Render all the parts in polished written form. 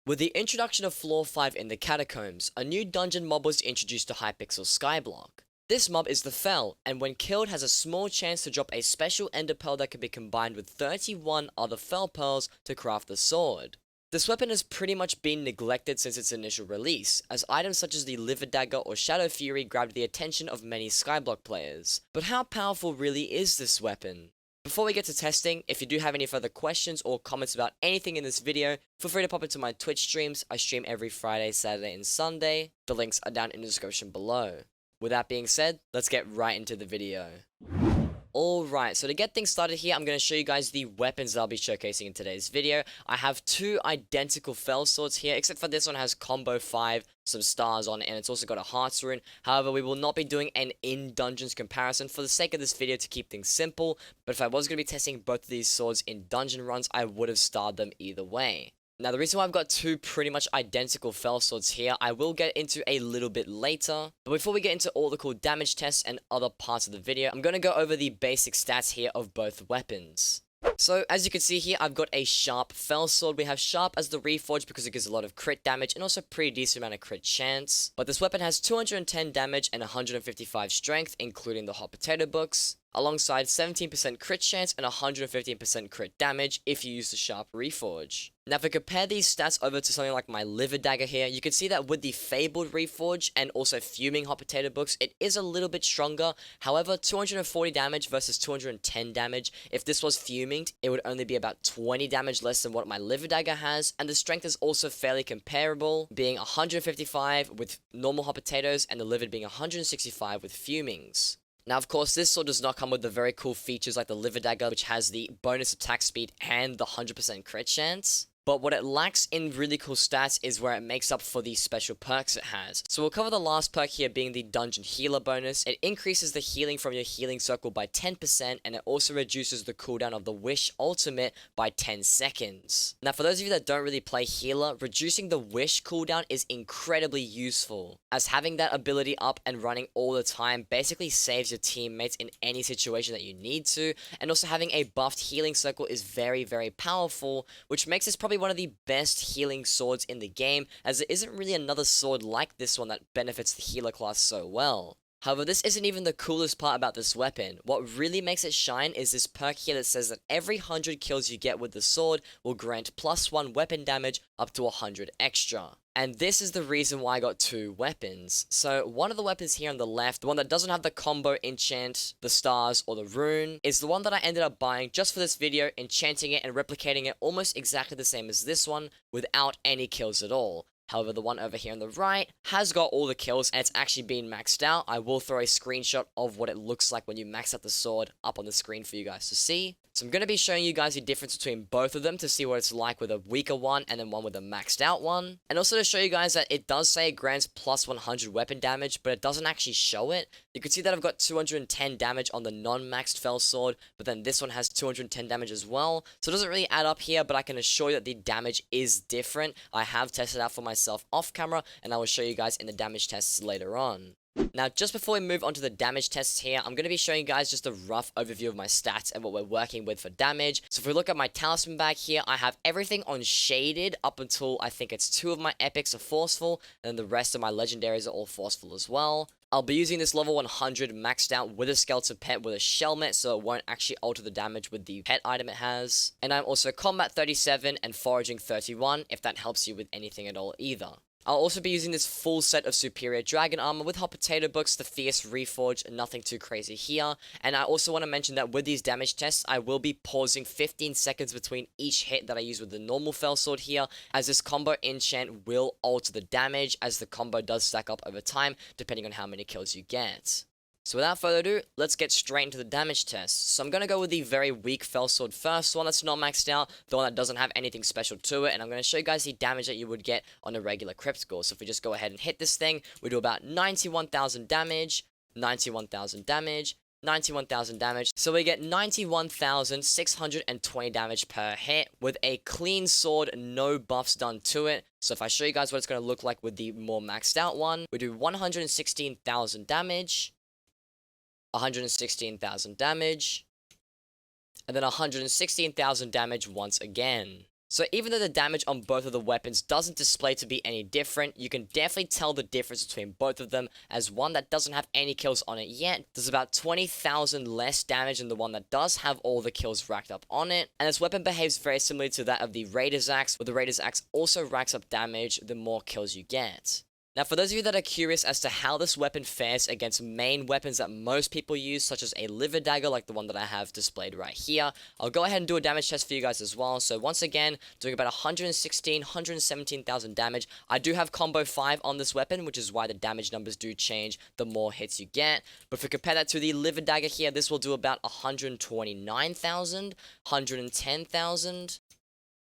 With the introduction of Floor 5 in the Catacombs, a new dungeon mob was introduced to Hypixel Skyblock. This mob is the Fel, and when killed has a small chance to drop a special ender pearl that can be combined with 31 other Fel pearls to craft the sword. This weapon has pretty much been neglected since its initial release, as items such as the Liver Dagger or Shadow Fury grabbed the attention of many Skyblock players. But how powerful really is this weapon? Before we get to testing, if you do have any further questions or comments about anything in this video, feel free to pop into my Twitch streams. I stream every Friday, Saturday, and Sunday. The links are down in the description below. With that being said, let's get right into the video. Alright, so to get things started here, I'm going to show you guys the weapons that I'll be showcasing in today's video. I have two identical Fel Swords here, except for this one has combo 5, some stars on it, and it's also got a hearts rune. However, we will not be doing an in-dungeons comparison for the sake of this video to keep things simple, but if I was going to be testing both of these swords in dungeon runs, I would have starred them either way. Now, the reason why I've got two pretty much identical Fel Swords here, I will get into a little bit later. But before we get into all the cool damage tests and other parts of the video, I'm going to go over the basic stats here of both weapons. So, as you can see here, I've got a sharp Fel Sword. We have sharp as the reforge because it gives a lot of crit damage and also a pretty decent amount of crit chance. But this weapon has 210 damage and 155 strength, including the hot potato books, alongside 17% crit chance and 115% crit damage if you use the sharp reforge. Now, if I compare these stats over to something like my Liver Dagger here, you can see that with the Fabled Reforge and also Fuming Hot Potato Books, it is a little bit stronger. However, 240 damage versus 210 damage. If this was Fuming, it would only be about 20 damage less than what my Liver Dagger has, and the strength is also fairly comparable, being 155 with normal Hot Potatoes and the Livid being 165 with Fumings. Now, of course, this sword does not come with the very cool features like the Liver Dagger, which has the bonus attack speed and the 100% crit chance. But what it lacks in really cool stats is where it makes up for the special perks it has. So we'll cover the last perk here being the Dungeon Healer bonus. It increases the healing from your healing circle by 10%, and it also reduces the cooldown of the Wish ultimate by 10 seconds. Now, for those of you that don't really play healer, reducing the Wish cooldown is incredibly useful, as having that ability up and running all the time basically saves your teammates in any situation that you need to, and also having a buffed healing circle is very, very powerful, which makes this probably one of the best healing swords in the game, as there isn't really another sword like this one that benefits the healer class so well. However, this isn't even the coolest part about this weapon. What really makes it shine is this perk here that says that every 100 kills you get with the sword will grant +1 weapon damage up to 100 extra. And this is the reason why I got two weapons. So one of the weapons here on the left, the one that doesn't have the combo enchant, the stars, or the rune, is the one that I ended up buying just for this video, enchanting it and replicating it almost exactly the same as this one without any kills at all. However, the one over here on the right has got all the kills and it's actually been maxed out. I will throw a screenshot of what it looks like when you max out the sword up on the screen for you guys to see. So I'm going to be showing you guys the difference between both of them to see what it's like with a weaker one and then one with a maxed out one. And also to show you guys that it does say it grants +100 weapon damage, but it doesn't actually show it. You can see that I've got 210 damage on the non-maxed Fel Sword, but then this one has 210 damage as well. So it doesn't really add up here, but I can assure you that the damage is different. I have tested out for myself off camera, and I will show you guys in the damage tests later on. Now, just before we move on to the damage tests here, I'm going to be showing you guys just a rough overview of my stats and what we're working with for damage. So if we look at my talisman bag here, I have everything on shaded up until I think it's 2 of my epics are forceful, and the rest of my legendaries are all forceful as well. I'll be using this level 100 maxed out with a skeleton pet with a shelmet, so it won't actually alter the damage with the pet item it has. And I'm also combat 37 and foraging 31, if that helps you with anything at all either. I'll also be using this full set of superior dragon armor with hot potato books, the fierce reforge, nothing too crazy here. And I also want to mention that with these damage tests, I will be pausing 15 seconds between each hit that I use with the normal Fel Sword here, as this combo enchant will alter the damage, as the combo does stack up over time, depending on how many kills you get. So without further ado, let's get straight into the damage tests. So I'm going to go with the very weak Fel Sword first, the one that's not maxed out, the one that doesn't have anything special to it, and I'm going to show you guys the damage that you would get on a regular crypt gore. So if we just go ahead and hit this thing, we do about 91,000 damage, 91,000 damage, 91,000 damage, so we get 91,620 damage per hit with a clean sword, no buffs done to it. So if I show you guys what it's going to look like with the more maxed out one, we do 116,000 damage, 116,000 damage, and then 116,000 damage once again. So even though the damage on both of the weapons doesn't display to be any different, you can definitely tell the difference between both of them, as one that doesn't have any kills on it yet does about 20,000 less damage than the one that does have all the kills racked up on it. And this weapon behaves very similarly to that of the Raider's Axe, where the Raider's Axe also racks up damage the more kills you get. Now, for those of you that are curious as to how this weapon fares against main weapons that most people use, such as a liver dagger like the one that I have displayed right here, I'll go ahead and do a damage test for you guys as well. So once again, doing about 117,000 damage. I do have combo 5 on this weapon, which is why the damage numbers do change the more hits you get. But if we compare that to the liver dagger here, this will do about 129,000, 110,000.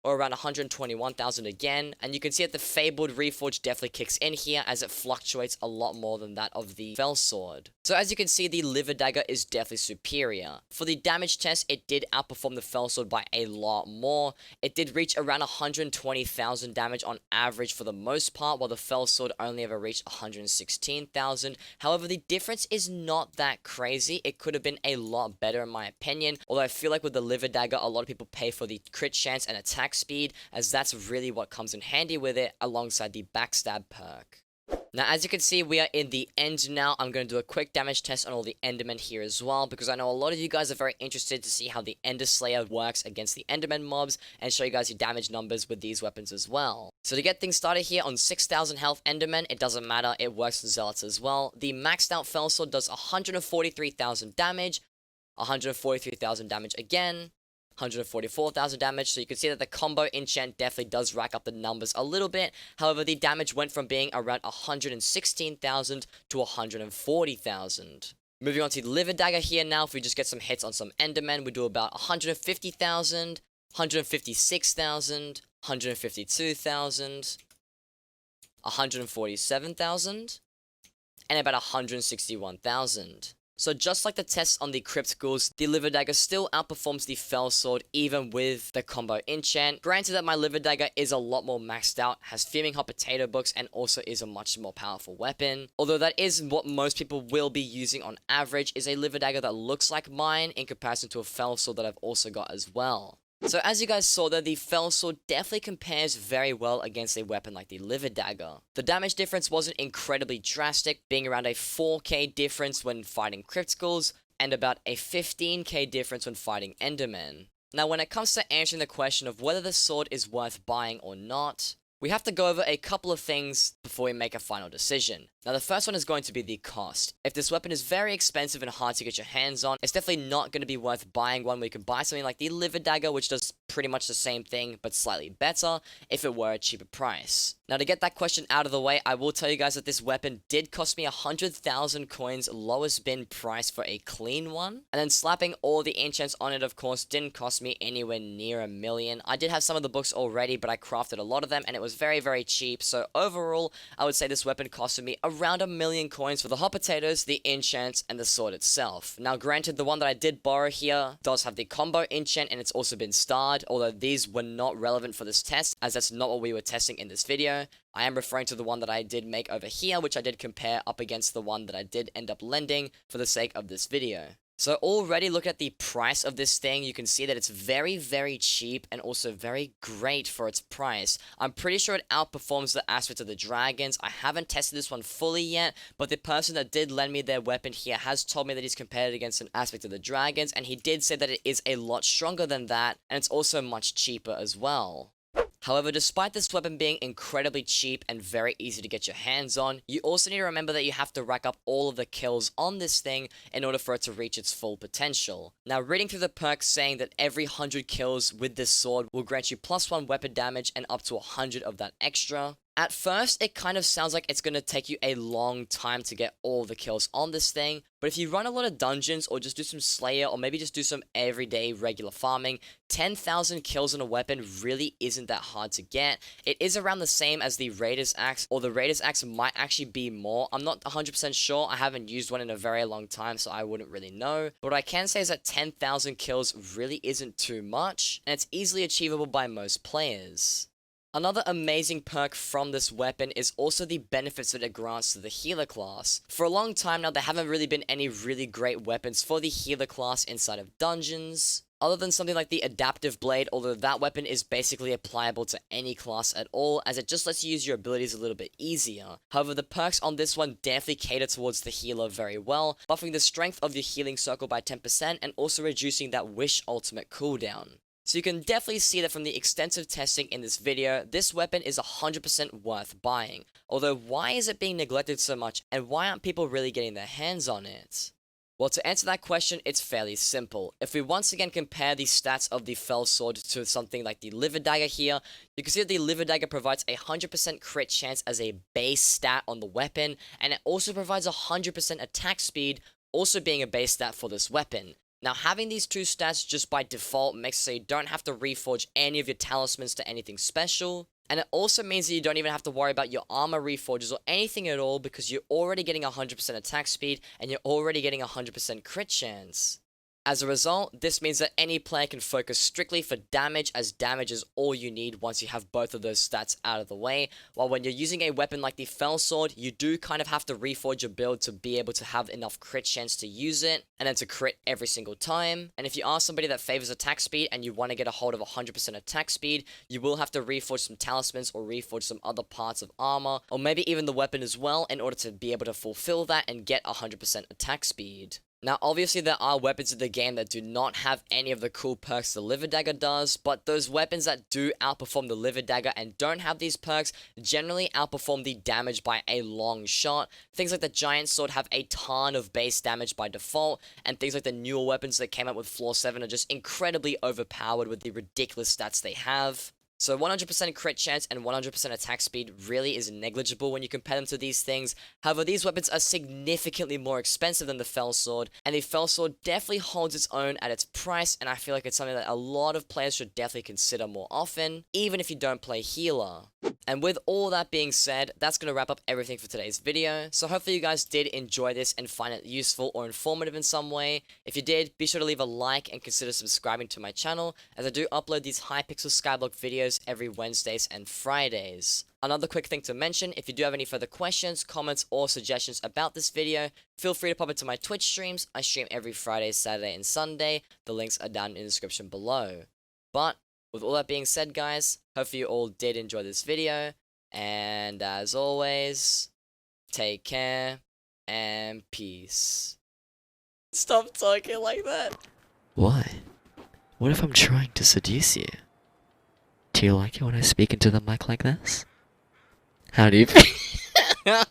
Or around 121,000 again, and you can see that the Fabled Reforged definitely kicks in here as it fluctuates a lot more than that of the Fel Sword. So as you can see, the Liver Dagger is definitely superior. For the damage test, it did outperform the Fel Sword by a lot more. It did reach around 120,000 damage on average for the most part, while the Fel Sword only ever reached 116,000. However, the difference is not that crazy. It could have been a lot better in my opinion, although I feel like with the Liver Dagger, a lot of people pay for the crit chance and attack speed, as that's really what comes in handy with it alongside the backstab perk. Now, as you can see, we are in the end now. I'm going to do a quick damage test on all the Endermen here as well, because I know a lot of you guys are very interested to see how the Ender Slayer works against the Enderman mobs, and show you guys your damage numbers with these weapons as well. So to get things started here on 6,000 health Endermen, it doesn't matter, it works with Zealots as well. The maxed out Fel Sword does 143,000 damage, 143,000 damage again, 144,000 damage, so you can see that the combo enchant definitely does rack up the numbers a little bit. However, the damage went from being around 116,000 to 140,000. Moving on to the Liver Dagger here now, if we just get some hits on some Endermen, we do about 150,000, 156,000, 152,000, 147,000, and about 161,000. So just like the tests on the Crypt Ghouls, the Liver Dagger still outperforms the Fel Sword even with the combo enchant. Granted that my Liver Dagger is a lot more maxed out, has Fuming Hot Potato Books, and also is a much more powerful weapon. Although that is what most people will be using on average, is a Liver Dagger that looks like mine in comparison to a Fel Sword that I've also got as well. So as you guys saw there, the Fel Sword definitely compares very well against a weapon like the Liver Dagger. The damage difference wasn't incredibly drastic, being around a 4k difference when fighting Crypt Ghouls, and about a 15k difference when fighting Endermen. Now when it comes to answering the question of whether the sword is worth buying or not, we have to go over a couple of things before we make a final decision. Now the first one is going to be the cost. If this weapon is very expensive and hard to get your hands on, it's definitely not going to be worth buying one where you can buy something like the Liver Dagger, which does pretty much the same thing but slightly better if it were a cheaper price. Now to get that question out of the way, I will tell you guys that this weapon did cost me 100,000 coins lowest bin price for a clean one, and then slapping all the enchants on it of course didn't cost me anywhere near a million. I did have some of the books already, but I crafted a lot of them and it was very cheap, so overall I would say this weapon costed me around 1,000,000 coins for the hot potatoes, the enchants, and the sword itself. Now granted, the one that I did borrow here does have the combo enchant and it's also been starred, although these were not relevant for this test as that's not what we were testing in this video. I am referring to the one that I did make over here, which I did compare up against the one that I did end up lending for the sake of this video. So already look at the price of this thing, you can see that it's very cheap and also very great for its price. I'm pretty sure it outperforms the aspect of the dragons. I haven't tested this one fully yet, but the person that did lend me their weapon here has told me that he's compared it against an aspect of the dragons, and he did say that it is a lot stronger than that, and it's also much cheaper as well. However, despite this weapon being incredibly cheap and very easy to get your hands on, you also need to remember that you have to rack up all of the kills on this thing in order for it to reach its full potential. Now, reading through the perks saying that every 100 kills with this sword will grant you +1 weapon damage and up to 100 of that extra. At first, it kind of sounds like it's going to take you a long time to get all the kills on this thing, but if you run a lot of dungeons or just do some Slayer or maybe just do some everyday regular farming, 10,000 kills on a weapon really isn't that hard to get. It is around the same as the Raider's Axe, or the Raider's Axe might actually be more. I'm not 100% sure, I haven't used one in a very long time, so I wouldn't really know. But what I can say is that 10,000 kills really isn't too much, and it's easily achievable by most players. Another amazing perk from this weapon is also the benefits that it grants to the healer class. For a long time now, there haven't really been any really great weapons for the healer class inside of dungeons. Other than something like the Adaptive Blade, although that weapon is basically applicable to any class at all, as it just lets you use your abilities a little bit easier. However, the perks on this one definitely cater towards the healer very well, buffing the strength of your healing circle by 10% and also reducing that wish ultimate cooldown. So you can definitely see that from the extensive testing in this video, this weapon is 100% worth buying. Although why is it being neglected so much, and why aren't people really getting their hands on it? Well, to answer that question, it's fairly simple. If we once again compare the stats of the Fel Sword to something like the Liver Dagger here, you can see that the Liver Dagger provides a 100% crit chance as a base stat on the weapon, and it also provides 100% attack speed, also being a base stat for this weapon. Now, having these two stats just by default makes it so you don't have to reforge any of your talismans to anything special. And it also means that you don't even have to worry about your armor reforges or anything at all, because you're already getting 100% attack speed and you're already getting 100% crit chance. As a result, this means that any player can focus strictly for damage, as damage is all you need once you have both of those stats out of the way, while when you're using a weapon like the Fel Sword, you do kind of have to reforge your build to be able to have enough crit chance to use it, and then to crit every single time. And if you are somebody that favors attack speed and you want to get a hold of 100% attack speed, you will have to reforge some talismans or reforge some other parts of armor, or maybe even the weapon as well, in order to be able to fulfill that and get 100% attack speed. Now, obviously, there are weapons in the game that do not have any of the cool perks the Liver Dagger does, but those weapons that do outperform the Liver Dagger and don't have these perks generally outperform the damage by a long shot. Things like the Giant Sword have a ton of base damage by default, and things like the newer weapons that came out with Floor 7 are just incredibly overpowered with the ridiculous stats they have. So 100% crit chance and 100% attack speed really is negligible when you compare them to these things. However, these weapons are significantly more expensive than the Fel Sword, and the Fel Sword definitely holds its own at its price, and I feel like it's something that a lot of players should definitely consider more often, even if you don't play healer. And with all that being said, that's going to wrap up everything for today's video. So hopefully you guys did enjoy this and find it useful or informative in some way. If you did, be sure to leave a like and consider subscribing to my channel, as I do upload these Hypixel Skyblock videos every Wednesdays and Fridays. Another quick thing to mention, if you do have any further questions, comments, or suggestions about this video, feel free to pop into my Twitch streams. I stream every Friday, Saturday, and Sunday. The links are down in the description below. But with all that being said, guys, hopefully you all did enjoy this video, and as always, take care and peace. Stop talking like that. Why? What if I'm trying to seduce you? Do you like it when I speak into the mic like this? How do you feel?